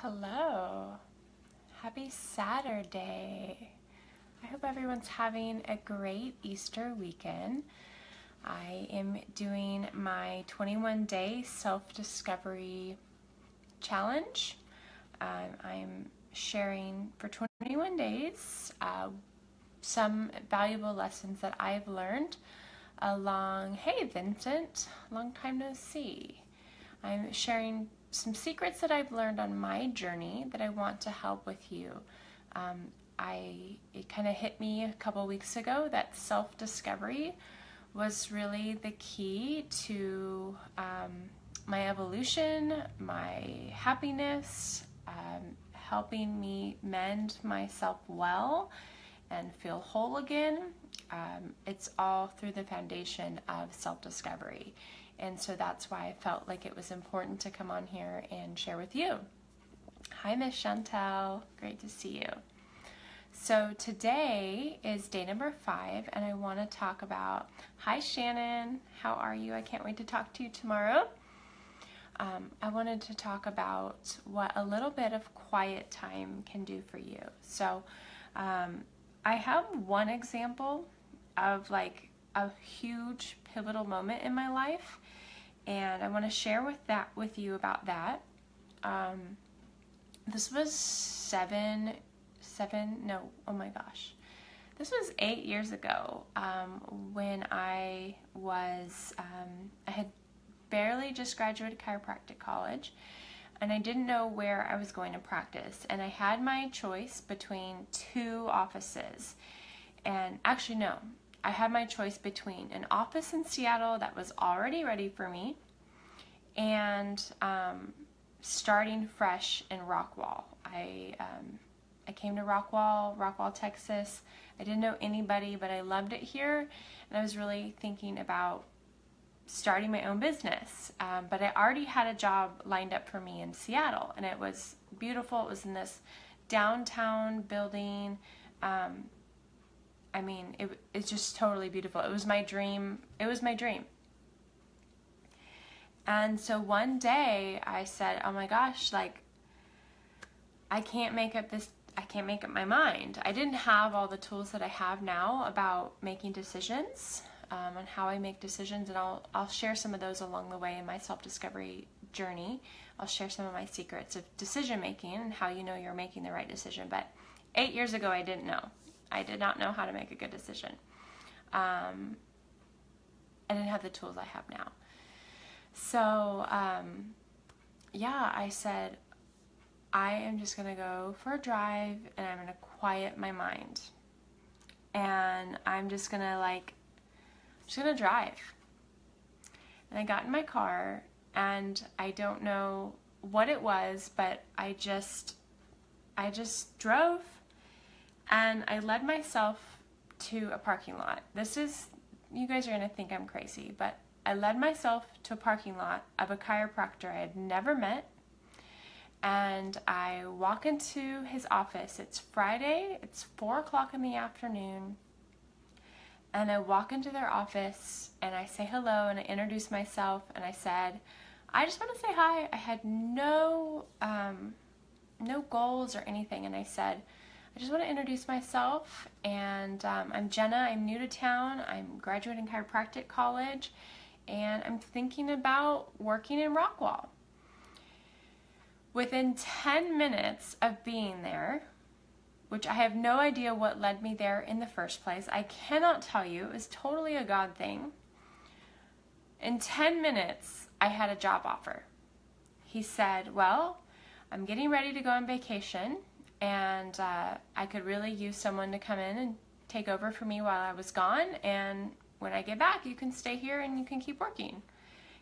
Hello. Happy Saturday. I hope everyone's having a great Easter weekend. I am doing my 21-day self-discovery challenge. I'm sharing for 21 days some valuable lessons that I've learned along, hey Vincent, long time no see. I'm sharing some secrets that I've learned on my journey that I want to help with you. It kind of hit me a couple weeks ago that self-discovery was really the key to my evolution, my happiness, helping me mend myself well and feel whole again. It's all through the foundation of self-discovery. And so that's why I felt like it was important to come on here and share with you. Hi, Miss Chantel. Great to see you. So today is day number 5, and I want to talk about, hi, Shannon. How are you? I can't wait to talk to you tomorrow. I wanted to talk about what a little bit of quiet time can do for you. So I have one example of like a huge pivotal moment in my life, and I want to share with you about that. This was this was 8 years ago, when I had barely just graduated chiropractic college, and I didn't know where I was going to practice, and I had my choice between 2 offices. And actually no, I had my choice between an office in Seattle that was already ready for me and starting fresh in Rockwall. I came to Rockwall, Texas. I didn't know anybody, but I loved it here, and I was really thinking about starting my own business. But I already had a job lined up for me in Seattle, and it was beautiful. It was in this downtown building. It's just totally beautiful. It was my dream. And so one day I said, oh my gosh, like, I can't make up my mind. I didn't have all the tools that I have now about making decisions, and how I make decisions, and I'll share some of those along the way in my self-discovery journey. I'll share some of my secrets of decision making and how you know you're making the right decision. But 8 years ago, I didn't know. I did not know how to make a good decision. I didn't have the tools I have now. So, I said, I am just going to go for a drive, and I'm going to quiet my mind. And I'm just going to drive. And I got in my car, and I don't know what it was, but I just drove. And I led myself to a parking lot. You guys are going to think I'm crazy, but I led myself to a parking lot of a chiropractor I had never met. And I walk into his office. It's Friday. It's 4 o'clock in the afternoon. And I walk into their office, and I say hello, and I introduce myself, and I said, I just want to say hi. I had no goals or anything. And I said, I just want to introduce myself, and I'm Jenna. I'm new to town. I'm graduating chiropractic college, and I'm thinking about working in Rockwall. Within 10 minutes of being there, which I have no idea what led me there in the first place, I cannot tell you, it was totally a God thing. In 10 minutes, I had a job offer. He said, well, I'm getting ready to go on vacation, and I could really use someone to come in and take over for me while I was gone, and when I get back, you can stay here and you can keep working.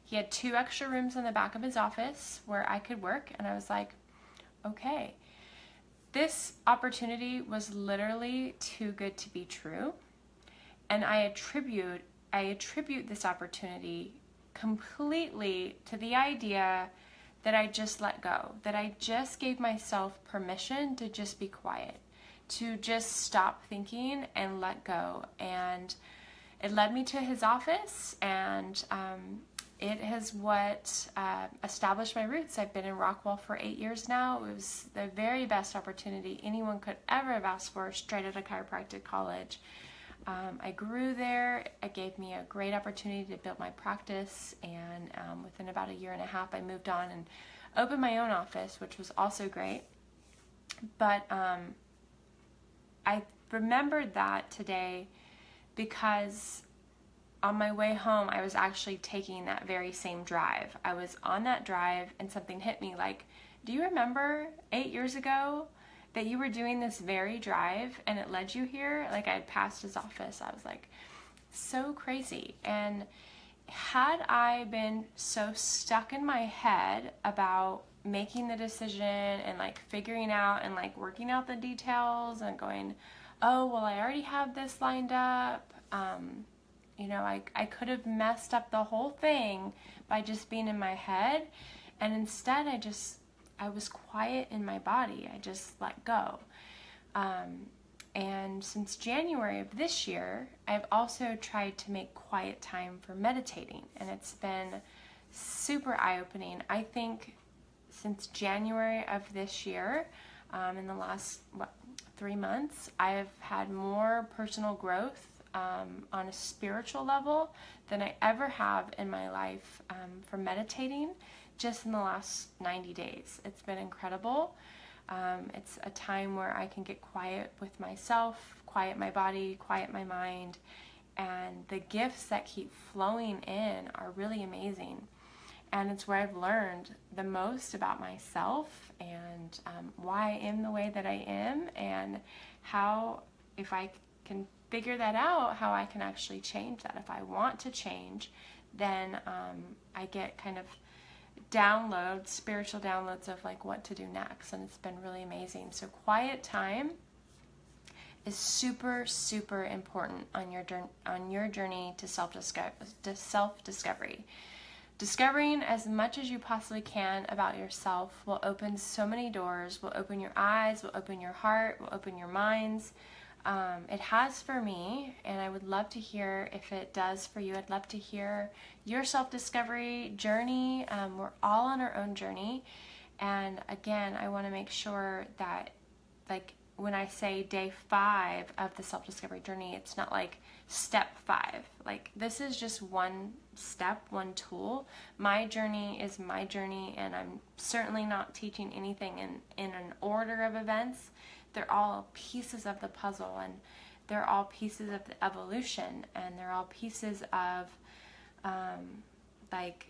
He had 2 extra rooms in the back of his office where I could work, and I was like, okay. This opportunity was literally too good to be true, and I attribute this opportunity completely to the idea that I just let go, that I just gave myself permission to just be quiet, to just stop thinking and let go. And it led me to his office, and it has what established my roots. I've been in Rockwall for 8 years now. It was the very best opportunity anyone could ever have asked for, straight out of chiropractic college. I grew there. It gave me a great opportunity to build my practice, and within about a year and a half, I moved on and opened my own office, which was also great. But I remembered that today because on my way home, I was actually taking that very same drive. I was on that drive and something hit me like, do you remember 8 years ago that you were doing this very drive and it led you here? Like, I had passed his office. I was like, so crazy. And had I been so stuck in my head about making the decision and like figuring out and like working out the details and going, oh, well, I already have this lined up, you know, I could have messed up the whole thing by just being in my head. And instead, I was quiet in my body. I just let go. And since January of this year, I've also tried to make quiet time for meditating. And it's been super eye-opening. I think since January of this year, in the last 3 months, I have had more personal growth on a spiritual level than I ever have in my life from meditating just in the last 90 days. It's been incredible. It's a time where I can get quiet with myself, quiet my body, quiet my mind, and the gifts that keep flowing in are really amazing. And it's where I've learned the most about myself and why I am the way that I am, and how, if I can figure that out, how I can actually change that. If I want to change, then I get kind of spiritual downloads of like what to do next, and it's been really amazing. So quiet time is super, super important on your journey to self-discovery. Discovering as much as you possibly can about yourself will open so many doors, will open your eyes, will open your heart, will open your minds. It has for me, and I would love to hear if it does for you. I'd love to hear your self-discovery journey. We're all on our own journey. And again, I want to make sure that, like, when I say day 5 of the self-discovery journey, it's not like step 5. Like, this is just one step, one tool. My journey is my journey, and I'm certainly not teaching anything in an order of events. They're all pieces of the puzzle, and they're all pieces of the evolution, and they're all pieces of like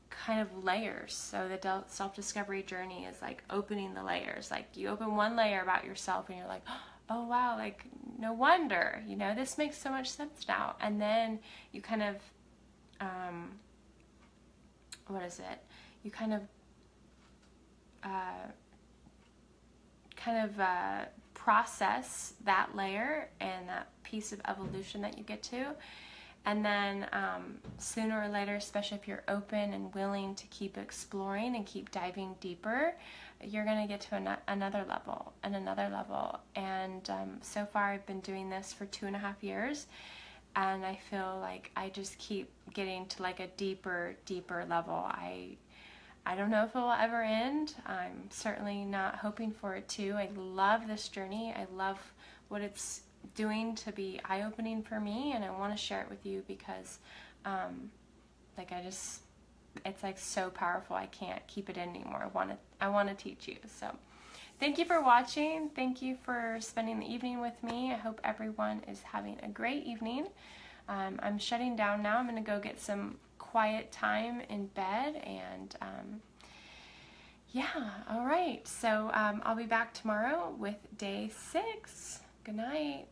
kind of layers. So the self-discovery journey is like opening the layers. Like, you open one layer about yourself and you're like, oh wow, like no wonder, you know, this makes so much sense now. And then you kind of you kind of process that layer and that piece of evolution that you get to. And then sooner or later, especially if you're open and willing to keep exploring and keep diving deeper, you're going to get to another level and another level. And so far I've been doing this for 2.5 years, and I feel like I just keep getting to like a deeper level. I don't know if it will ever end. I'm certainly not hoping for it to. I love this journey. I love what it's doing to be eye-opening for me, and I want to share it with you because it's like so powerful. I can't keep it in anymore. I want to teach you. So thank you for watching. Thank you for spending the evening with me. I hope everyone is having a great evening. I'm shutting down now. I'm going to go get some quiet time in bed, and yeah, all right. So I'll be back tomorrow with day 6. Good night.